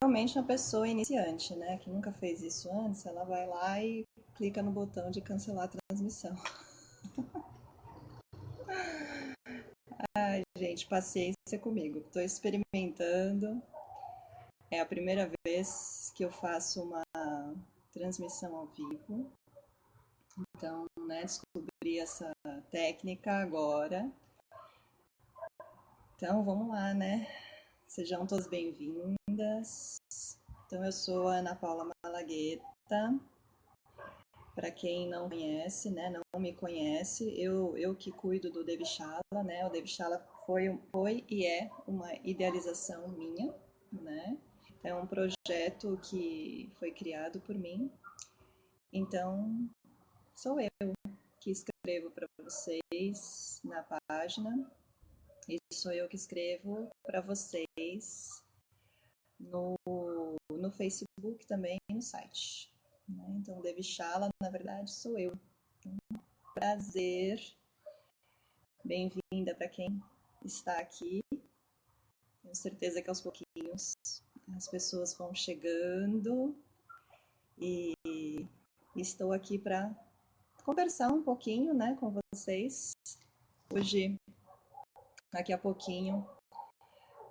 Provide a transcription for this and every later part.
realmente uma pessoa iniciante, né? Que nunca fez isso antes, ela vai lá e clica no botão de cancelar a transmissão. Ai, gente, paciência comigo. Estou experimentando. É a primeira vez que eu faço uma transmissão ao vivo. Então, né, descobri essa técnica agora. Então, vamos lá, né? Sejam todas bem-vindas. Então, eu sou a Ana Paula Malagueta. Para quem não conhece, né, não me conhece, eu que cuido do Devichala, né? O Devichala foi e é uma idealização minha, né? É um projeto que foi criado por mim. Então, sou eu que escrevo para vocês na página e sou eu que escrevo para vocês no Facebook também e no site. Né? Então, Devichala, na verdade, sou eu. Prazer, bem-vinda para quem está aqui. Tenho certeza que aos pouquinhos as pessoas vão chegando e estou aqui para conversar um pouquinho, né, com vocês. Hoje, daqui a pouquinho,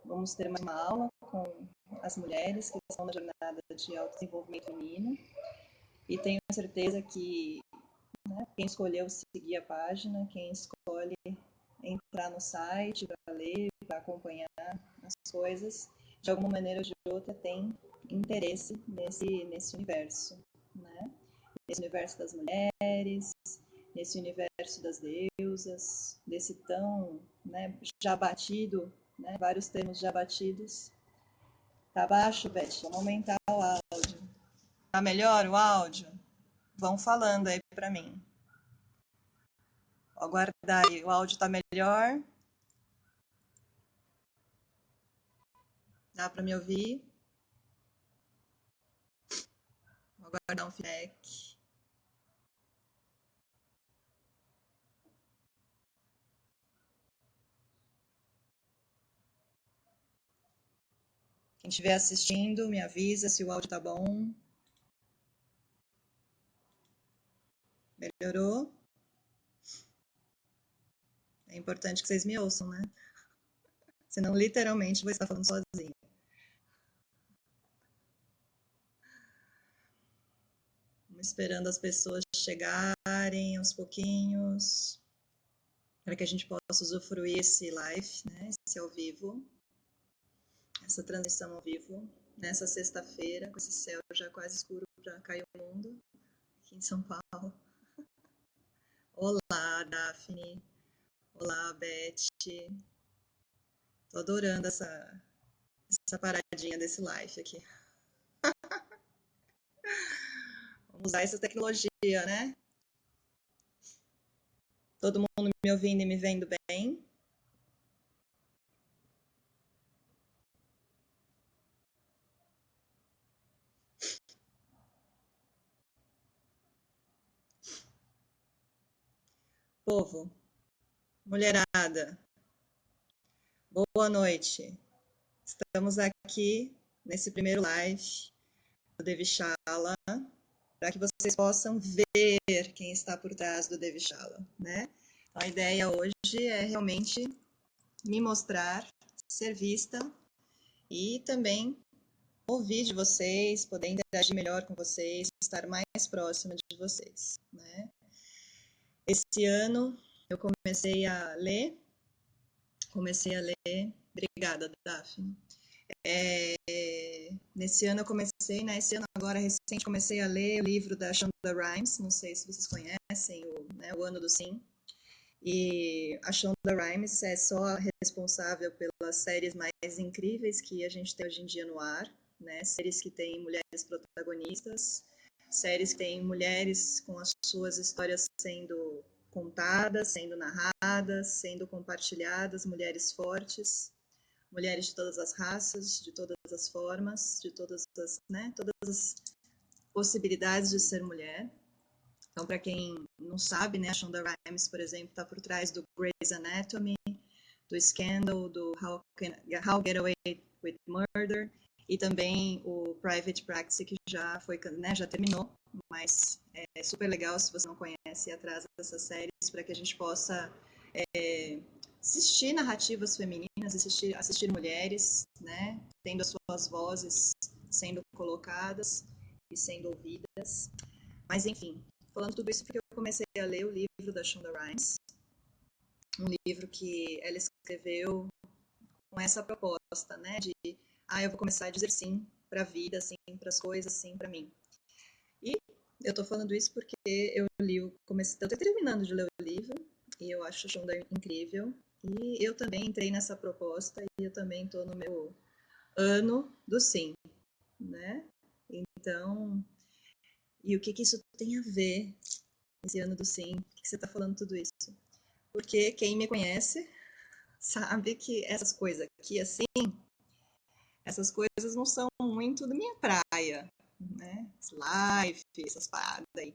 vamos ter uma aula com as mulheres que estão na jornada de autodesenvolvimento feminino e tenho certeza que, né, quem escolheu seguir a página, quem escolhe entrar no site para ler, para acompanhar as coisas, de alguma maneira ou de outra tem interesse nesse universo, né? Nesse universo das mulheres, nesse universo das deusas, desse tão, né, já batido, né, vários termos já batidos. Tá baixo, Beth? Vamos aumentar o áudio. Tá melhor o áudio? Vão falando aí para mim. Vou aguardar aí. O áudio tá melhor? Dá para me ouvir? Vou aguardar um feedback. Quem estiver assistindo, me avisa se o áudio tá bom. Melhorou? É importante que vocês me ouçam, né? Senão, literalmente, vou estar falando sozinha. Vamos esperando as pessoas chegarem aos pouquinhos, para que a gente possa usufruir esse live, né? Esse ao vivo, essa transmissão ao vivo, nessa sexta-feira, com esse céu já quase escuro para cair o mundo, aqui em São Paulo. Olá, Daphne. Olá, Beth. Tô adorando essa paradinha desse live aqui. Vamos usar essa tecnologia, né? Todo mundo me ouvindo e me vendo bem? Povo, mulherada, boa noite. Estamos aqui nesse primeiro live do Devichala, para que vocês possam ver quem está por trás do Devichala, né? A ideia hoje é realmente me mostrar, ser vista e também ouvir de vocês, poder interagir melhor com vocês, estar mais próxima de vocês, né? Esse ano eu comecei a ler, obrigada, Daphne. Nesse ano eu comecei, né? Esse ano agora recente comecei a ler o livro da Shonda Rhimes, não sei se vocês conhecem, o Ano do Sim. E a Shonda Rhimes é só responsável pelas séries mais incríveis que a gente tem hoje em dia no ar, né? Séries que têm mulheres protagonistas, séries que têm mulheres com as suas histórias sendo contadas, sendo narradas, sendo compartilhadas, mulheres fortes, mulheres de todas as raças, de todas as formas, de todas as, né, todas as possibilidades de ser mulher. Então, para quem não sabe, né, a Shonda Rhimes, por exemplo, está por trás do Grey's Anatomy, do Scandal, do How Get Away with Murder e também o Private Practice, que já foi, né, já terminou, mas é super legal se você não conhece, ir atrás dessas séries para que a gente possa assistir narrativas femininas, assistir mulheres, né, tendo as suas vozes sendo colocadas e sendo ouvidas. Mas enfim, falando tudo isso porque eu comecei a ler o livro da Shonda Rhimes, um livro que ela escreveu com essa proposta, né, de eu vou começar a dizer sim para a vida, sim para as coisas, sim para mim. E eu tô falando isso porque eu tô terminando de ler o livro e eu acho a Shonda incrível. E eu também entrei nessa proposta e eu também tô no meu ano do sim, né? Então, e o que que isso tem a ver, esse ano do sim? Por que você tá falando tudo isso? Porque quem me conhece sabe que essas coisas aqui, assim, essas coisas não são muito da minha praia, né? Life, essas paradas aí.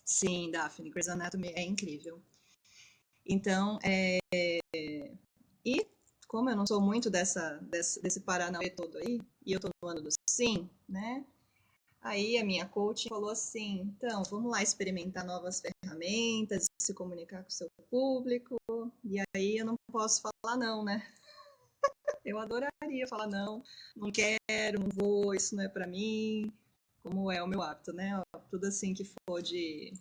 Sim, Daphne, Grey's Anatomy é incrível. Então, e como eu não sou muito desse Paranauê todo aí, e eu tô no ano do sim, né? Aí a minha coach falou assim, então, vamos lá experimentar novas ferramentas, se comunicar com o seu público, e aí eu não posso falar não, né? Eu adoraria falar não, não quero, não vou, isso não é pra mim, como é o meu hábito, né? Tudo assim que for de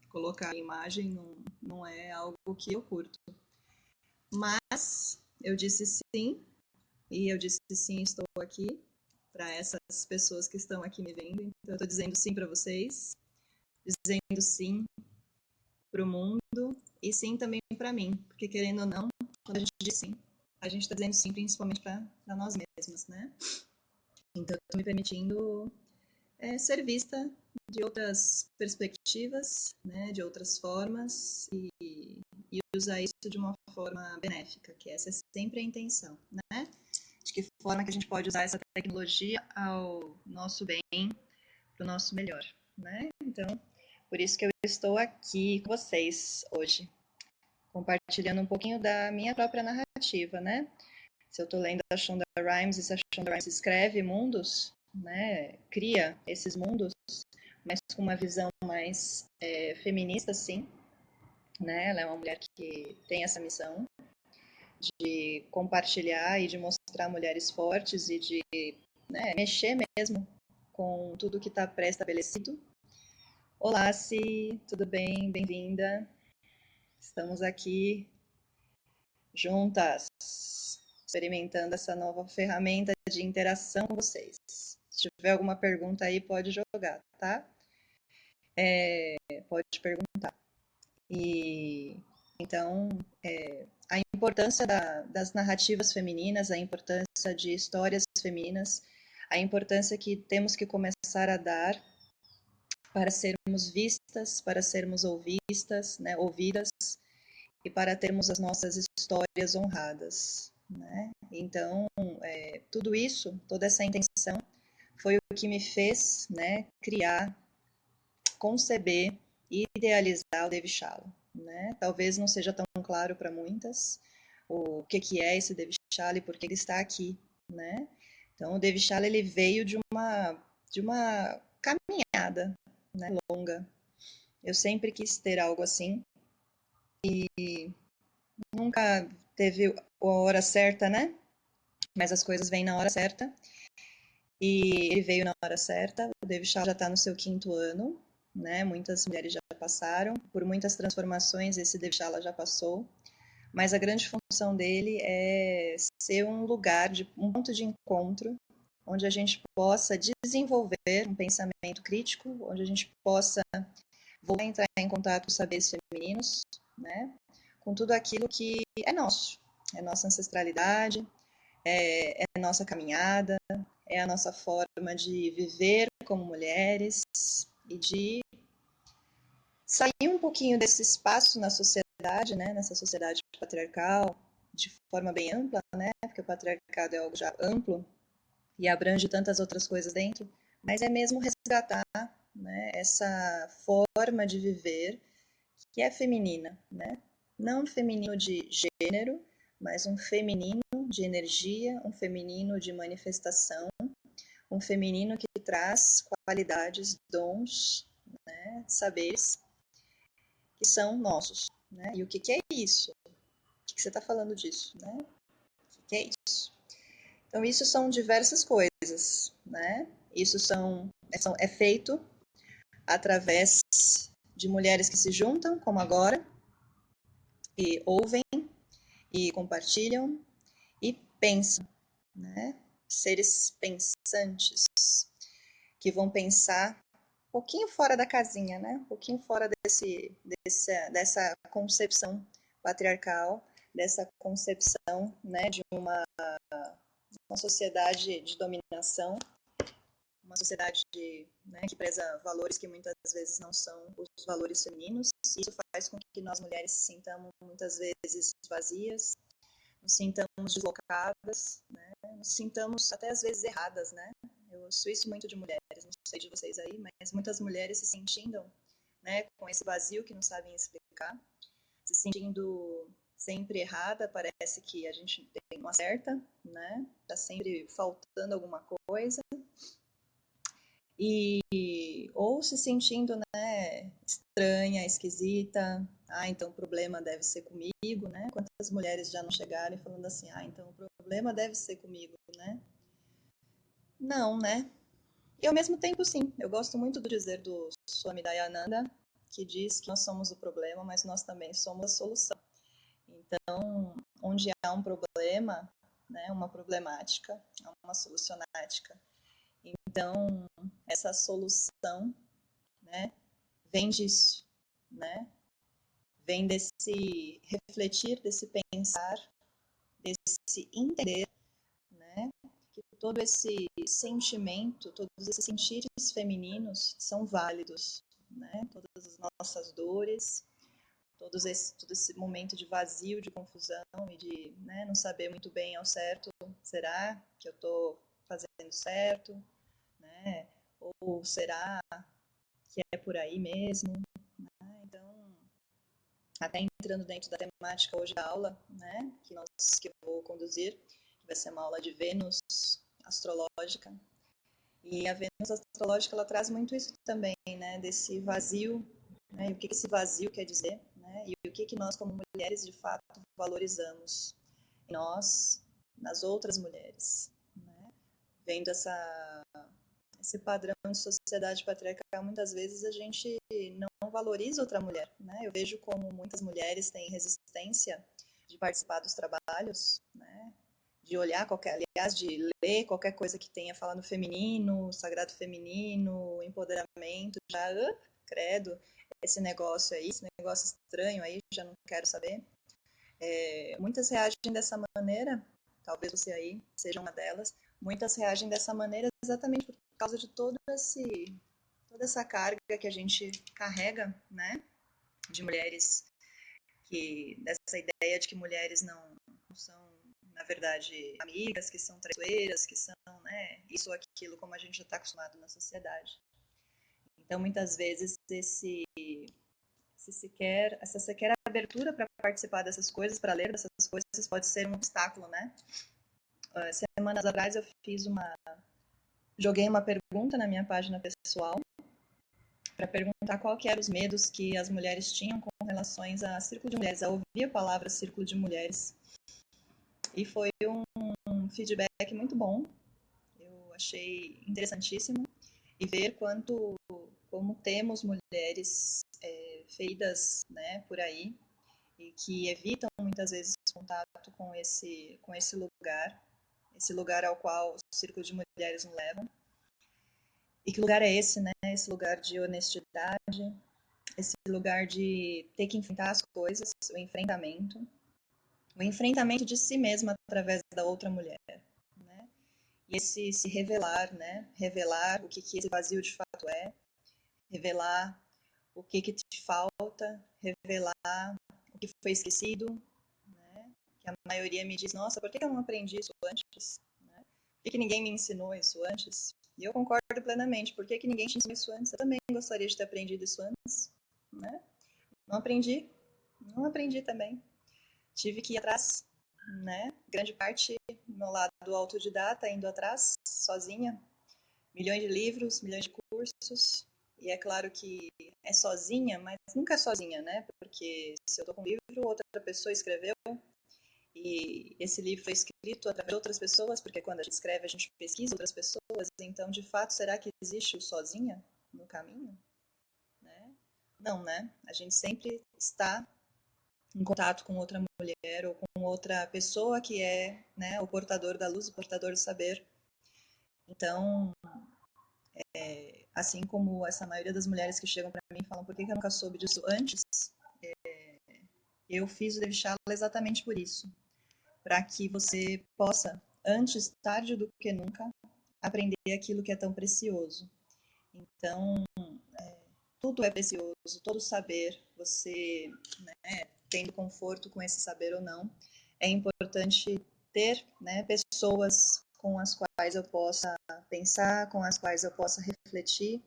colocar imagem não é algo que eu curto. Mas eu disse sim, e eu disse sim, estou aqui para essas pessoas que estão aqui me vendo. Então eu estou dizendo sim para vocês, dizendo sim para o mundo e sim também para mim, porque querendo ou não, quando a gente diz sim, a gente está dizendo sim principalmente para nós mesmos, né? Então eu estou me permitindo ser vista de outras perspectivas, né, de outras formas e usar isso de uma forma benéfica, que essa é sempre a intenção, né? De que forma que a gente pode usar essa tecnologia ao nosso bem, para o nosso melhor, né? Então, por isso que eu estou aqui com vocês hoje, compartilhando um pouquinho da minha própria narrativa, né? Se eu estou lendo a Shonda Rhimes e se a Shonda Rhimes escreve mundos, né, cria esses mundos, mas com uma visão mais feminista, sim, né? Ela é uma mulher que tem essa missão de compartilhar e de mostrar mulheres fortes e de mexer mesmo com tudo que está pré-estabelecido. Olá, Si, tudo bem? Bem-vinda. Estamos aqui juntas, experimentando essa nova ferramenta de interação com vocês. Se tiver alguma pergunta aí, pode jogar, tá? Pode perguntar. E então, a importância das narrativas femininas, a importância de histórias femininas, a importância que temos que começar a dar para sermos vistas, para sermos ouvidas, né, ouvidas e para termos as nossas histórias honradas, né? Então, tudo isso, toda essa intenção foi o que me fez, né, criar, conceber e idealizar o David Shalom, né? Talvez não seja tão claro para muitas o que é esse David Shalom e por que ele está aqui, né? Então, o David Shalom ele veio de uma caminhada, né, longa. Eu sempre quis ter algo assim e nunca teve a hora certa, né? Mas as coisas vêm na hora certa. E ele veio na hora certa. O David Shaw já está no seu 5º ano, né? Muitas mulheres já passaram por muitas transformações. Esse David Shaw já passou. Mas a grande função dele é ser um lugar, um ponto de encontro, onde a gente possa desenvolver um pensamento crítico, onde a gente possa voltar a entrar em contato com os saberes femininos, né? Com tudo aquilo que é nosso, é nossa ancestralidade, é nossa caminhada, é a nossa forma de viver como mulheres e de sair um pouquinho desse espaço na sociedade, né? Nessa sociedade patriarcal, de forma bem ampla, né? Porque o patriarcado é algo já amplo e abrange tantas outras coisas dentro, mas é mesmo resgatar, né, essa forma de viver que é feminina, né? Não um feminino de gênero, mas um feminino de energia, um feminino de manifestação, com o feminino que traz qualidades, dons, né, saberes que são nossos, né? E o que é isso? O que você está falando disso, né? O que é isso? Então, isso são diversas coisas, né? Isso é feito através de mulheres que se juntam, como agora, e ouvem, e compartilham, e pensam, né? Seres pensantes, que vão pensar um pouquinho fora da casinha, né? Um pouquinho fora dessa concepção patriarcal, dessa concepção, né, de uma sociedade de dominação, uma sociedade né, que preza valores que muitas vezes não são os valores femininos. Isso faz com que nós mulheres se sintamos muitas vezes vazias, nos sintamos deslocadas, né? Nos sintamos até às vezes erradas, né? Eu ouço isso muito de mulheres, não sei de vocês aí, mas muitas mulheres se sentindo, né, com esse vazio que não sabem explicar, se sentindo sempre errada, parece que a gente não acerta, né? Tá sempre faltando alguma coisa. Ou se sentindo, né, estranha, esquisita. Ah, então o problema deve ser comigo, né? Quantas mulheres já não chegaram falando assim, ah, então o problema deve ser comigo, né? Não, né? E ao mesmo tempo, sim. Eu gosto muito do dizer do Swami Dayananda, que diz que nós somos o problema, mas nós também somos a solução. Então, onde há um problema, né, uma problemática, há uma solucionática. Então, essa solução, né, vem disso, né? Vem desse refletir, desse pensar, desse entender, né? Que todo esse sentimento, todos esses sentires femininos são válidos, né? Todas as nossas dores, todo esse momento de vazio, de confusão e de, né, não saber muito bem ao certo, será que eu estou fazendo certo, né? Ou será que é por aí mesmo? Né? Então, até entrando dentro da temática hoje da aula, né, que eu vou conduzir, que vai ser uma aula de Vênus astrológica. E a Vênus astrológica, ela traz muito isso também, né, desse vazio, né, e o que esse vazio quer dizer, né, e o que nós como mulheres de fato valorizamos em nós, nas outras mulheres, né, vendo esse padrão de sociedade patriarcal, muitas vezes a gente não valoriza outra mulher, né? Eu vejo como muitas mulheres têm resistência de participar dos trabalhos, né? De olhar aliás, de ler qualquer coisa que tenha falando feminino, sagrado feminino, empoderamento, já, credo, esse negócio estranho aí, já não quero saber. Muitas reagem dessa maneira, talvez você aí seja uma delas, muitas reagem dessa maneira exatamente por causa de toda essa carga que a gente carrega, né, de mulheres, dessa ideia de que mulheres não são, na verdade, amigas, que são traiçoeiras, que são, né, isso ou aquilo, como a gente já está acostumado na sociedade. Então, muitas vezes, essa sequer abertura para participar dessas coisas, para ler dessas coisas, pode ser um obstáculo, né? Semanas atrás eu joguei uma pergunta na minha página pessoal para perguntar qual que eram os medos que as mulheres tinham com relações a círculo de mulheres, a ouvir a palavra círculo de mulheres. E foi um feedback muito bom, eu achei interessantíssimo, e ver como temos mulheres feridas, né, por aí, e que evitam muitas vezes contato com esse lugar ao qual o círculo de mulheres nos levam. E que lugar é esse, né? Esse lugar de honestidade, esse lugar de ter que enfrentar as coisas, o enfrentamento de si mesma através da outra mulher, né? E esse se revelar, né? Revelar o que esse vazio de fato é, revelar o que te falta, revelar o que foi esquecido, né? Que a maioria me diz, nossa, por que eu não aprendi isso antes? Né? Por que ninguém me ensinou isso antes? E eu concordo plenamente. Por que ninguém te ensinou isso antes? Eu também gostaria de ter aprendido isso antes, né? Não aprendi também. Tive que ir atrás, né? Grande parte do meu lado autodidata, indo atrás, sozinha, milhões de livros, milhões de cursos, e é claro que é sozinha, mas nunca é sozinha, né? Porque se eu estou com um livro, outra pessoa escreveu, e esse livro foi escrito através de outras pessoas, porque quando a gente escreve, a gente pesquisa outras pessoas, então, de fato, será que existe o sozinha no caminho? Né? Não, né? A gente sempre está em contato com outra mulher ou com outra pessoa que é, né, o portador da luz, o portador do saber. Então, assim como essa maioria das mulheres que chegam para mim e falam por que eu nunca soube disso antes, eu fiz o Devichala exatamente por isso, para que você possa, antes tarde do que nunca, aprender aquilo que é tão precioso. Então, tudo é precioso, todo saber, você, né, tendo conforto com esse saber ou não, é importante ter, né, pessoas com as quais eu possa pensar, com as quais eu possa refletir,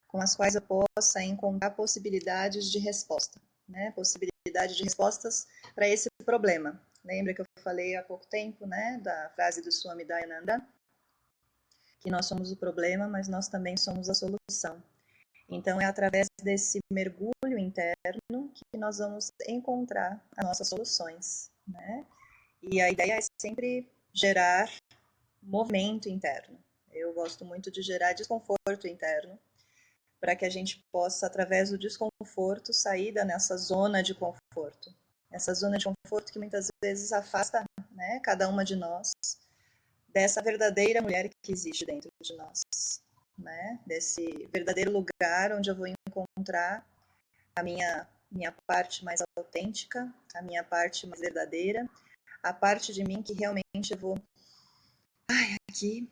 com as quais eu possa encontrar possibilidades de resposta, né, possibilidade de respostas para esse problema. Lembra que eu falei há pouco tempo, né, da frase do Swami Dayananda, que nós somos o problema, mas nós também somos a solução. Então, é através desse mergulho interno que nós vamos encontrar as nossas soluções, né? E a ideia é sempre gerar movimento interno. Eu gosto muito de gerar desconforto interno, para que a gente possa, através do desconforto, sair nessa zona de conforto. Essa zona de conforto que muitas vezes afasta, né, cada uma de nós dessa verdadeira mulher que existe dentro de nós, né? Desse verdadeiro lugar onde eu vou encontrar a minha parte mais autêntica, a minha parte mais verdadeira, a parte de mim que realmente eu vou, aqui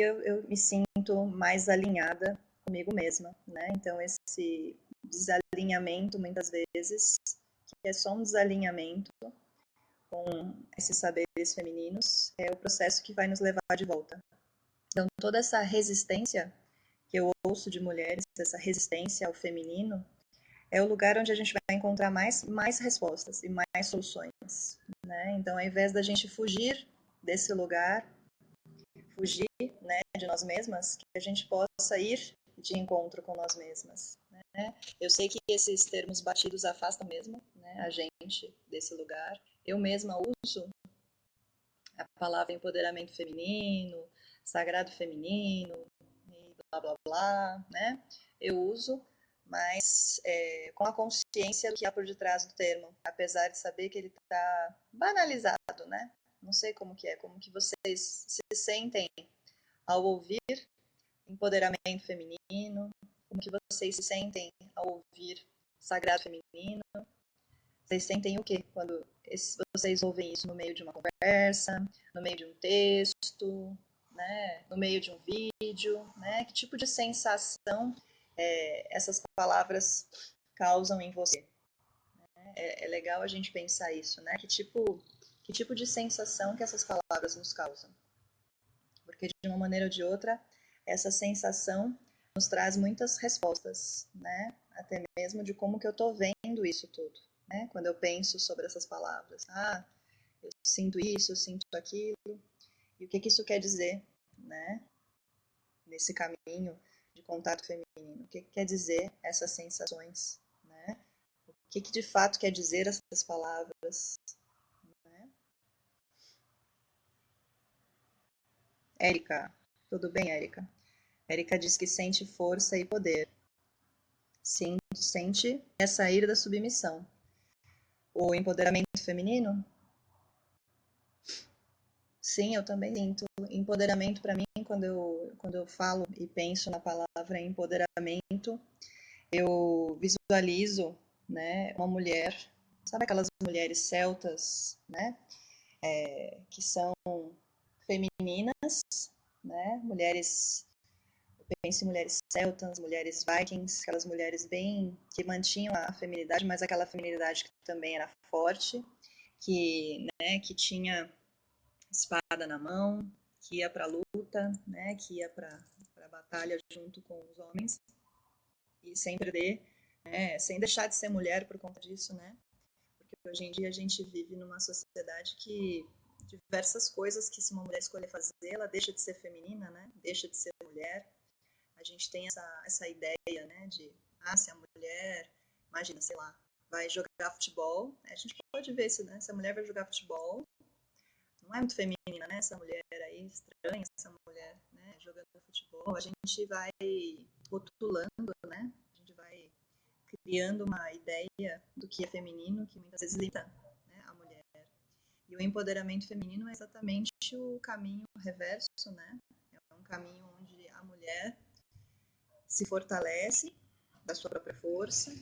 eu me sinto mais alinhada comigo mesma, né? Então esse desalinhamento muitas vezes, que é só um desalinhamento com esses saberes femininos, é o processo que vai nos levar de volta. Então toda essa resistência que eu ouço de mulheres, essa resistência ao feminino, é o lugar onde a gente vai encontrar mais respostas e mais soluções, né? Então, ao invés da gente fugir desse lugar, fugir, né, de nós mesmas, que a gente possa ir de encontro com nós mesmas, né? Eu sei que esses termos batidos afastam mesmo, né, a gente desse lugar. Eu mesma uso a palavra empoderamento feminino, sagrado feminino, e blá blá blá, né? Eu uso, mas com a consciência do que há por detrás do termo, apesar de saber que ele está banalizado, né? Não sei como que é, como que vocês se sentem ao ouvir empoderamento feminino, como que vocês se sentem ao ouvir sagrado feminino. Vocês sentem o quê quando vocês ouvem isso no meio de uma conversa, no meio de um texto, né? No meio de um vídeo, né? Que tipo de sensação essas palavras causam em você? É legal a gente pensar isso, né? Que tipo de sensação que essas palavras nos causam? Porque de uma maneira ou de outra, essa sensação nos traz muitas respostas, né? Até mesmo de como que eu estou vendo isso tudo, né? Quando eu penso sobre essas palavras. Ah, eu sinto isso, eu sinto aquilo. E o que que isso quer dizer, né? Nesse caminho de contato feminino. O que que quer dizer essas sensações, né? O que que de fato quer dizer essas palavras, né? Érica, tudo bem, Érica? Érica diz que sente força e poder. Sim, sente é sair da submissão. O empoderamento feminino? Sim, eu também sinto. Empoderamento para mim, quando eu falo e penso na palavra empoderamento, eu visualizo, né, uma mulher, sabe aquelas mulheres celtas, né, que são femininas, né, mulheres, eu penso em mulheres celtas, mulheres vikings, aquelas mulheres bem que mantinham a feminilidade, mas aquela feminilidade que também era forte, que, né, que tinha espada na mão, que ia para a luta, né, que ia para a batalha junto com os homens e sem perder, né, sem deixar de ser mulher por conta disso, né? Porque hoje em dia a gente vive numa sociedade que diversas coisas que se uma mulher escolher fazer, ela deixa de ser feminina, né? Deixa de ser mulher. a gente tem essa ideia, né, de, se a mulher, imagina, sei lá, vai jogar futebol, a gente pode ver se a mulher vai jogar futebol, não é muito feminina, né, essa mulher aí, estranha essa mulher, né, jogando futebol, a gente vai rotulando, né, a gente vai criando uma ideia do que é feminino, que muitas vezes limita, né, a mulher. E o empoderamento feminino é exatamente o caminho reverso, né, é um caminho onde a mulher se fortalece da sua própria força,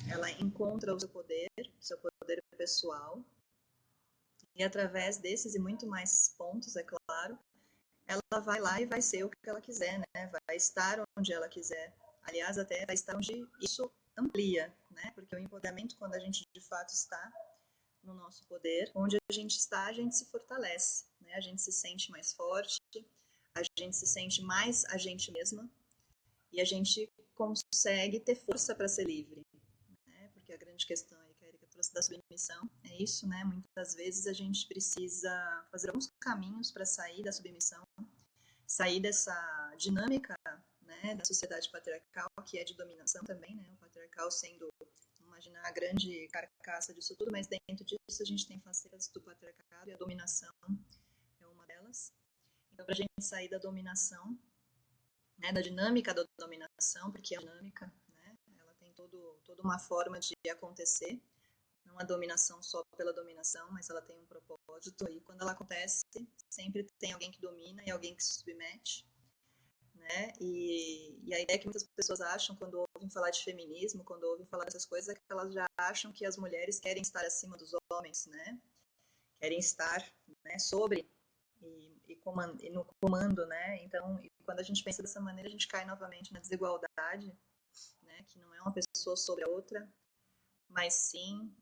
ela encontra o seu poder pessoal, e através desses e muito mais pontos, é claro, ela vai lá e vai ser o que ela quiser, né? Vai estar onde ela quiser. Aliás, até vai estar onde isso amplia, né? Porque o empoderamento, quando a gente de fato está no nosso poder, onde a gente está, a gente se fortalece, né? A gente se sente mais forte, a gente se sente mais a gente mesma, e a gente consegue ter força para ser livre, né? Porque a grande questão aí que a Erika trouxe da submissão é isso, né? Muitas vezes a gente precisa fazer alguns caminhos para sair da submissão, sair dessa dinâmica, né, da sociedade patriarcal, que é de dominação também, né? O patriarcal sendo, imaginar, a grande carcaça disso tudo, mas dentro disso a gente tem facetas do patriarcado, e a dominação é uma delas. Então, para a gente sair da dominação, né, da dinâmica da dominação, porque a dinâmica, né, ela tem toda uma forma de acontecer, não a dominação só pela dominação, mas ela tem um propósito, e quando ela acontece, sempre tem alguém que domina e alguém que se submete, né, e a ideia que muitas pessoas acham quando ouvem falar de feminismo, quando ouvem falar dessas coisas, é que elas já acham que as mulheres querem estar acima dos homens, né, querem estar, né, sobre e no comando, né? Então, quando a gente pensa dessa maneira, a gente cai novamente na desigualdade, né? Que não é uma pessoa sobre a outra, mas sim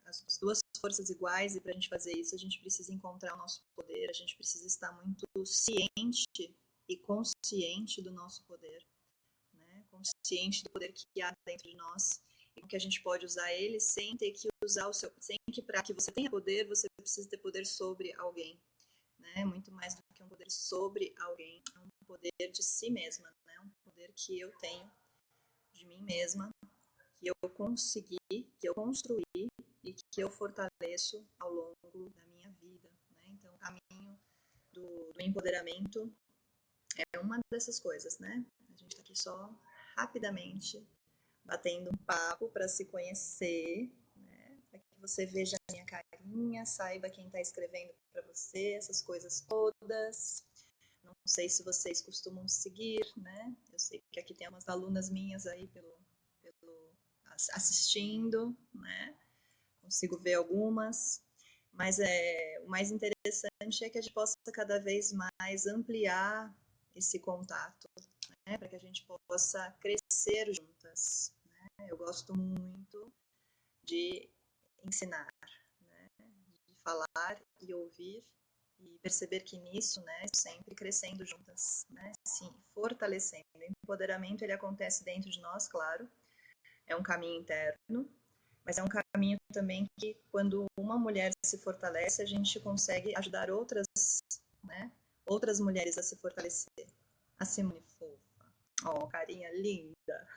as duas forças iguais, e para a gente fazer isso, a gente precisa encontrar o nosso poder, a gente precisa estar muito ciente e consciente do nosso poder, né? Consciente do poder que há dentro de nós, e que a gente pode usar ele sem ter que usar sem que, para que você tenha poder, você precisa ter poder sobre alguém, né? Muito mais do que um poder sobre alguém, é um poder de si mesma, né? Um poder que eu tenho de mim mesma, que eu consegui, que eu construí e que eu fortaleço ao longo da minha vida, né? Então, o caminho do empoderamento é uma dessas coisas, né? A gente está aqui só rapidamente batendo um papo para se conhecer, né? Para que você veja a minha carinha, saiba quem está escrevendo para você, essas coisas todas. Não sei se vocês costumam seguir, né? Eu sei que aqui tem umas alunas minhas aí pelo assistindo, né? Consigo ver algumas, mas o mais interessante é que a gente possa cada vez mais ampliar esse contato, né? Para que a gente possa crescer juntas, né? Eu gosto muito de ensinar, né? De falar e ouvir, e perceber que nisso, né, sempre crescendo juntas, né, sim, fortalecendo. O empoderamento, ele acontece dentro de nós, claro, é um caminho interno, mas é um caminho também que, quando uma mulher se fortalece, a gente consegue ajudar outras, né, outras mulheres a se fortalecer. A Simone fofa, carinha linda,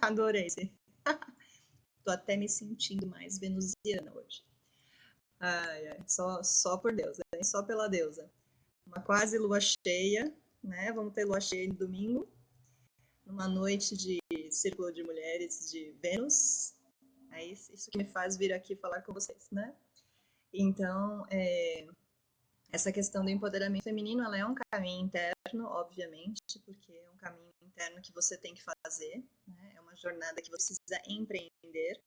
adorei. Tô até me sentindo mais venusiana hoje. Ai, só por Deus, né? Só pela deusa. Uma quase lua cheia, né? Vamos ter lua cheia no domingo, numa noite de Círculo de Mulheres de Vênus. É isso que me faz vir aqui falar com vocês, né? Então, essa questão do empoderamento feminino, ela é um caminho interno, obviamente, porque é um caminho interno que você tem que fazer, né? É uma jornada que você precisa empreender.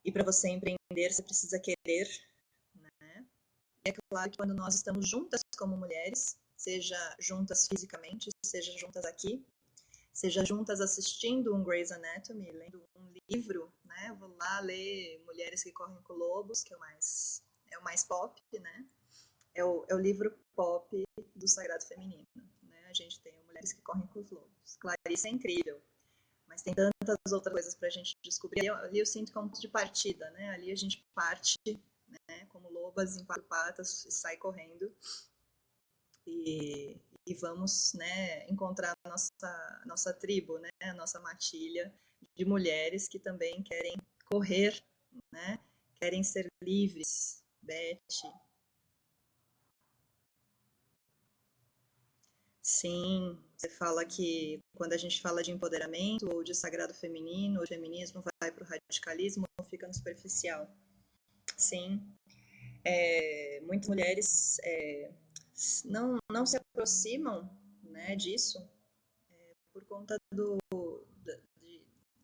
E para você empreender, você precisa querer, né? E é claro que quando nós estamos juntas como mulheres, seja juntas fisicamente, seja juntas aqui, seja juntas assistindo um Grey's Anatomy, lendo um livro, né? Eu vou lá ler Mulheres que Correm com Lobos, que é o mais pop, né? É o livro pop do Sagrado Feminino, né? A gente tem Mulheres que Correm com os Lobos. Clarice é incrível, mas tem tantas outras coisas para a gente descobrir. Ali eu sinto como de partida, né? Ali a gente parte, né, como lobas em quatro patas, e sai correndo. E e vamos, né, encontrar a nossa tribo, né, a nossa matilha de mulheres que também querem correr, né, querem ser livres. Beth. Sim, você fala que quando a gente fala de empoderamento ou de sagrado feminino, o feminismo vai para o radicalismo ou fica no superficial. Sim, muitas mulheres não se aproximam, né, disso por conta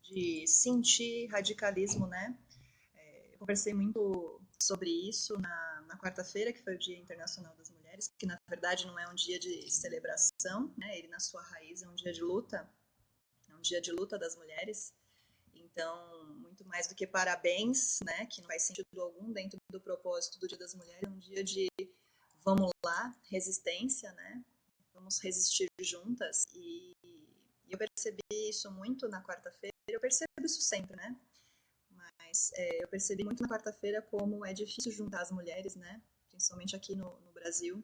de sentir radicalismo, né? Eu conversei muito sobre isso na quarta-feira, que foi o Dia Internacional das Mulheres, que na verdade não é um dia de celebração, né? Ele na sua raiz é um dia de luta, é um dia de luta das mulheres. Então, muito mais do que parabéns, né, que não faz sentido algum dentro do propósito do Dia das Mulheres, é um dia de vamos lá, resistência, né? Vamos resistir juntas. E eu percebi isso muito na quarta-feira, eu percebo isso sempre, né? Mas eu percebi muito na quarta-feira como é difícil juntar as mulheres, né? Principalmente aqui no Brasil,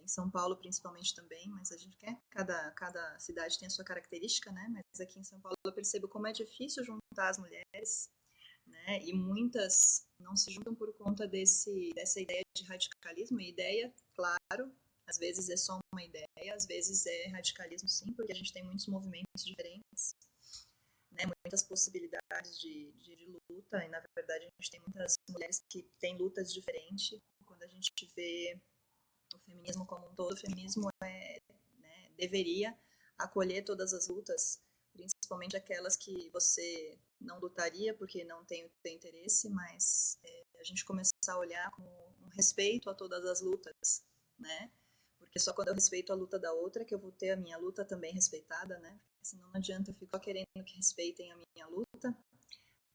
em São Paulo principalmente também, mas a gente quer, cada cidade tem a sua característica, né? Mas aqui em São Paulo eu percebo como é difícil juntar as mulheres, né? E muitas não se juntam por conta dessa ideia de radicalismo. E ideia, claro, às vezes é só uma ideia, às vezes é radicalismo sim, porque a gente tem muitos movimentos diferentes, né? Muitas possibilidades de luta, e na verdade a gente tem muitas mulheres que têm lutas diferentes. Quando a gente vê o feminismo como um todo, o feminismo deveria acolher todas as lutas, principalmente aquelas que você não lutaria porque não tem o teu interesse, mas a gente começar a olhar com um respeito a todas as lutas, né? Porque só quando eu respeito a luta da outra que eu vou ter a minha luta também respeitada, né? Porque senão não adianta eu ficar querendo que respeitem a minha luta,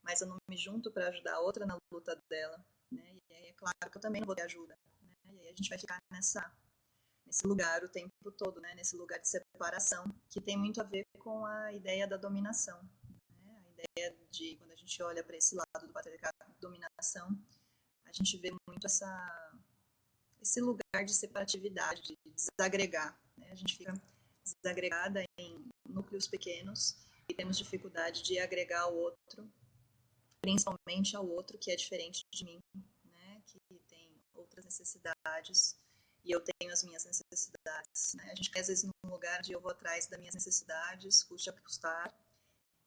mas eu não me junto para ajudar a outra na luta dela, né? E aí é claro que eu também não vou ter ajuda, né? E aí a gente vai ficar nesse lugar o tempo todo, né? Nesse lugar de separação, que tem muito a ver com a ideia da dominação, né? A ideia de, quando a gente olha para esse lado do patriarcado, dominação, a gente vê muito esse lugar de separatividade, de desagregar, né? A gente fica desagregada em núcleos pequenos e temos dificuldade de agregar ao outro, principalmente ao outro que é diferente de mim, né? Que tem outras necessidades e eu tenho as minhas necessidades, né? A gente quer, às vezes, num lugar de eu vou atrás das minhas necessidades, custe a custar,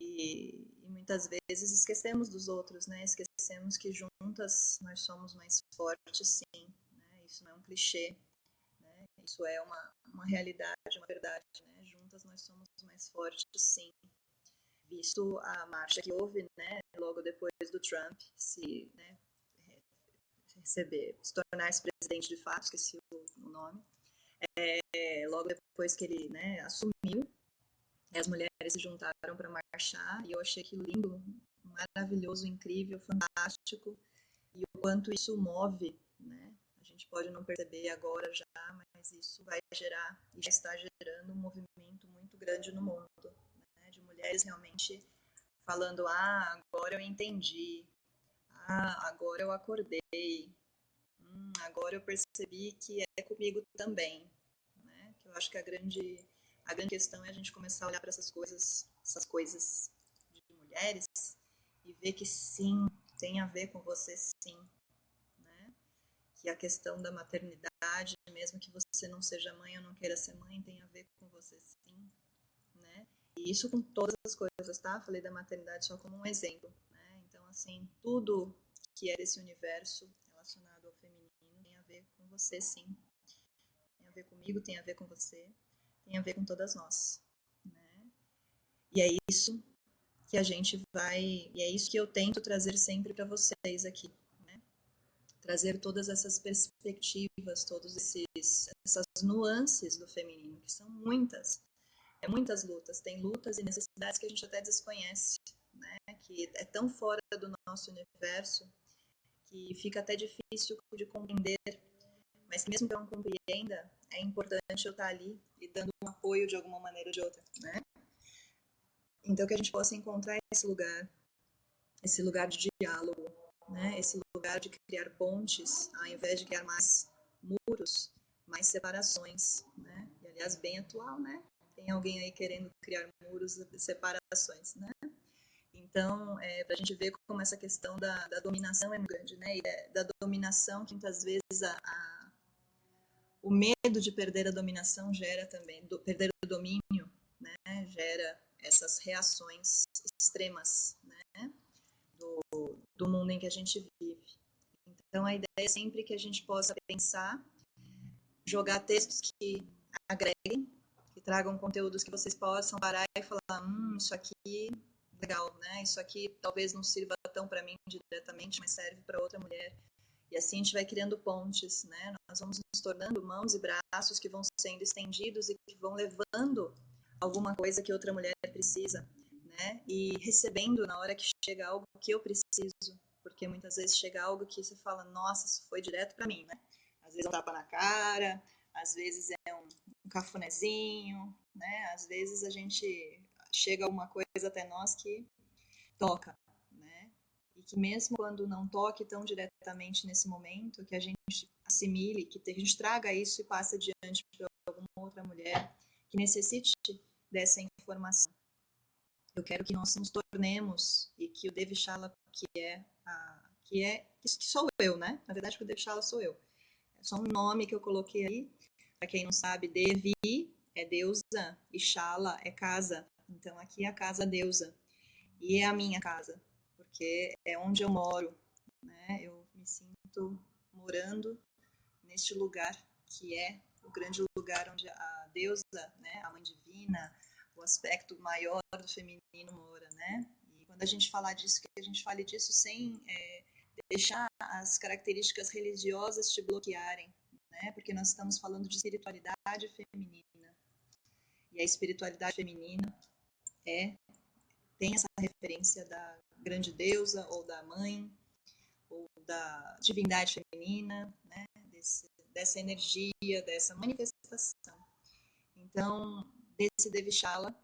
e muitas vezes esquecemos dos outros, né? Esquecemos que juntas nós somos mais fortes, sim, né? Isso não é um clichê, né? Isso é uma realidade, uma verdade, né? Juntas nós somos mais fortes, sim. Visto a marcha que houve, né? Logo depois do Trump né, se tornar-se presidente de fato, esqueci o nome, logo depois que ele, né, assumiu, as mulheres se juntaram para marchar e eu achei aquilo lindo, maravilhoso, incrível, fantástico, e o quanto isso move, né? A gente pode não perceber agora já, mas isso vai gerar e já está gerando um movimento muito grande no mundo, né? De mulheres realmente falando, agora eu entendi, agora eu acordei, agora eu percebi que é comigo também, né? Que eu acho que a grande questão é a gente começar a olhar para essas coisas de mulheres e ver que sim, tem a ver com você sim, né? Que a questão da maternidade, mesmo que você não seja mãe ou não queira ser mãe, tem a ver com você sim, né? E isso com todas as coisas, tá? Falei da maternidade só como um exemplo, né? Então, assim, tudo que é desse universo relacionado ao feminino tem a ver com você, sim. Tem a ver comigo, tem a ver com você, tem a ver com todas nós, né? E é isso que a gente vai, e é isso que eu tento trazer sempre para vocês aqui, né? Trazer todas essas perspectivas, essas nuances do feminino, que são muitas, muitas lutas, tem lutas e necessidades que a gente até desconhece, né? Que é tão fora do nosso universo que fica até difícil de compreender, mas mesmo que eu não compreenda, é importante eu estar ali e dando um apoio de alguma maneira ou de outra, né? Então que a gente possa encontrar esse lugar de diálogo, né? Esse lugar de criar pontes, ao invés de criar mais muros, mais separações, né? E Aliás, bem atual, né? Tem alguém aí querendo criar muros de separações, né? Então, para a gente ver como essa questão da dominação é muito grande, né? E da dominação, que muitas vezes o medo de perder a dominação gera também, perder o domínio, né? Gera essas reações extremas, né? Do mundo em que a gente vive. Então, a ideia é sempre que a gente possa pensar, jogar textos que agreguem, que tragam conteúdos que vocês possam parar e falar, isso aqui legal, né? Isso aqui talvez não sirva tão para mim diretamente, mas serve para outra mulher. E assim a gente vai criando pontes, né? Nós vamos nos tornando mãos e braços que vão sendo estendidos e que vão levando alguma coisa que outra mulher precisa, né? E recebendo na hora que chega algo que eu preciso, porque muitas vezes chega algo que você fala, nossa, isso foi direto para mim, né? Às vezes é um tapa na cara, às vezes é um cafunézinho, né? Às vezes a gente chega alguma coisa até nós que toca, né? E que mesmo quando não toque tão diretamente nesse momento, que a gente assimile, que a gente traga isso e passe adiante para alguma outra mulher que necessite dessa informação. Eu quero que nós nos tornemos, e que o Devachala, que sou eu, né? Na verdade, que o Devachala sou eu. É só um nome que eu coloquei aí. Para quem não sabe, Devi é deusa e Shala é casa. Então, aqui é a casa deusa. E é a minha casa, porque é onde eu moro, né? Eu me sinto morando neste lugar que é o grande lugar onde a deusa, né, a mãe divina, o aspecto maior do feminino mora, né? E quando a gente falar disso, que a gente fale disso sem deixar as características religiosas te bloquearem, né? Porque nós estamos falando de espiritualidade feminina. E a espiritualidade feminina tem essa referência da grande deusa ou da mãe ou da divindade feminina, né? Dessa energia, dessa manifestação. Então, desse Devachala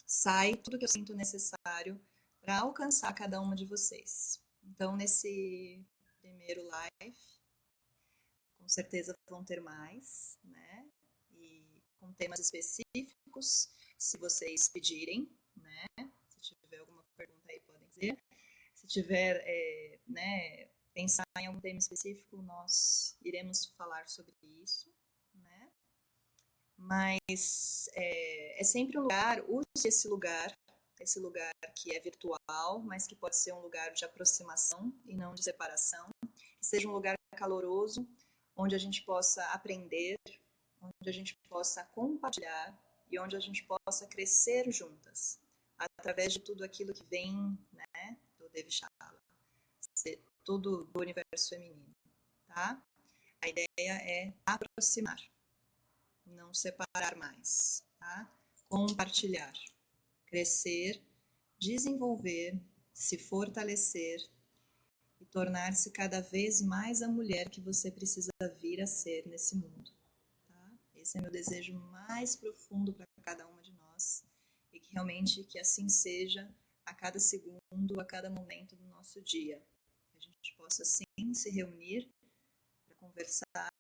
sai tudo que eu sinto necessário para alcançar cada uma de vocês. Então, nesse primeiro live, com certeza vão ter mais, né? E com temas específicos, se vocês pedirem, né? Se tiver alguma pergunta aí, podem dizer. Se tiver, né, pensar em algum tema específico, nós iremos falar sobre isso, né? Mas é sempre um lugar, use esse lugar que é virtual, mas que pode ser um lugar de aproximação e não de separação, que seja um lugar caloroso, onde a gente possa aprender, onde a gente possa compartilhar e onde a gente possa crescer juntas, através de tudo aquilo que vem, né, do Devachala, tudo do universo feminino, tá? A ideia é aproximar, não separar mais, tá? Compartilhar, crescer, desenvolver, se fortalecer e tornar-se cada vez mais a mulher que você precisa vir a ser nesse mundo. Tá? Esse é meu desejo mais profundo para cada uma de nós e que realmente que assim seja a cada segundo, a cada momento do nosso dia. Que a gente possa sim se reunir para conversar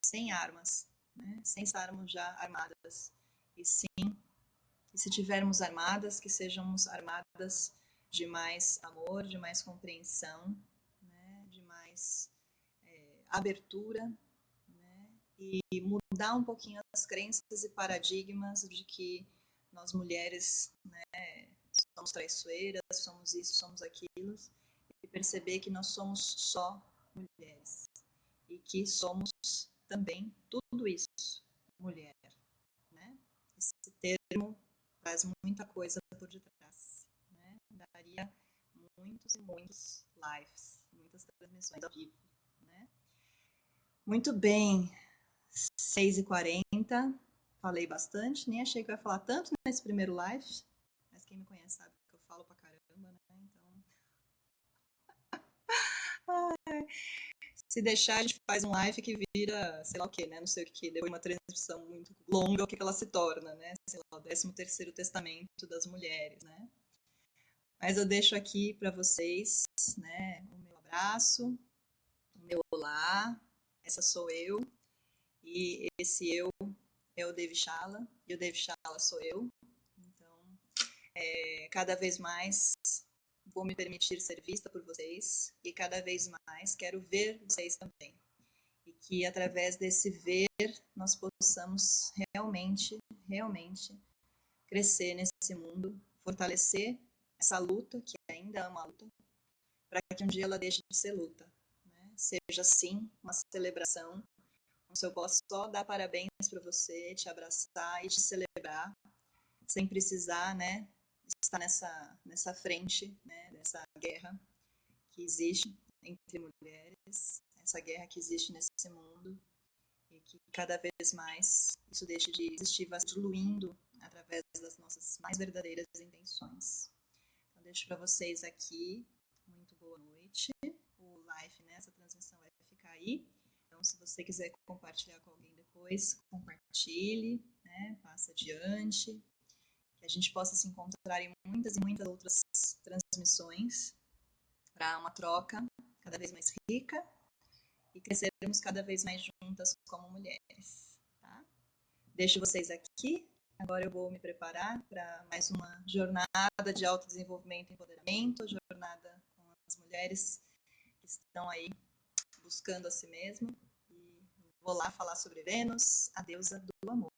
sem armas, né? Sem estarmos já armadas. E sim, e se tivermos armadas, que sejamos armadas de mais amor, de mais compreensão, né? De mais abertura, né? E mudar um pouquinho as crenças e paradigmas de que nós mulheres, né, somos traiçoeiras, somos isso, somos aquilo, e perceber que nós somos só mulheres e que somos também tudo isso, mulher, né? Esse termo traz muita coisa por detrás, né? Daria muitos e muitos lives, muitas transmissões ao vivo, né? Muito bem, 6h40, falei bastante, nem achei que eu ia falar tanto nesse primeiro live, mas quem me conhece sabe que eu falo pra caramba, né? Então, se deixar, a gente faz um live que vira, sei lá o que, né? Não sei o que, depois de uma transcrição muito longa, o que ela se torna, né? Sei lá, o 13º Testamento das Mulheres, né? Mas eu deixo aqui para vocês, né? O meu abraço, o meu olá, essa sou eu, e esse eu é o Devachala e o Devachala sou eu. Então, cada vez mais vou me permitir ser vista por vocês e cada vez mais quero ver vocês também. E que através desse ver nós possamos realmente crescer nesse mundo, fortalecer essa luta, que ainda é uma luta, para que um dia ela deixe de ser luta, né? Seja sim uma celebração, onde eu posso só dar parabéns para você, te abraçar e te celebrar, sem precisar, né, estar nessa frente, né, dessa guerra que existe entre mulheres, essa guerra que existe nesse mundo, e que cada vez mais isso deixe de existir, vai se diluindo através das nossas mais verdadeiras intenções. Então, deixo para vocês aqui, muito boa noite. O live, né, essa transmissão vai ficar aí. Então, se você quiser compartilhar com alguém depois, compartilhe, né, passa adiante. Que a gente possa se encontrar em muitas e muitas outras transmissões para uma troca cada vez mais rica e crescermos cada vez mais juntas como mulheres, tá? Deixo vocês aqui. Agora eu vou me preparar para mais uma jornada de autodesenvolvimento e empoderamento, jornada com as mulheres que estão aí buscando a si mesmo. E vou lá falar sobre Vênus, a deusa do amor.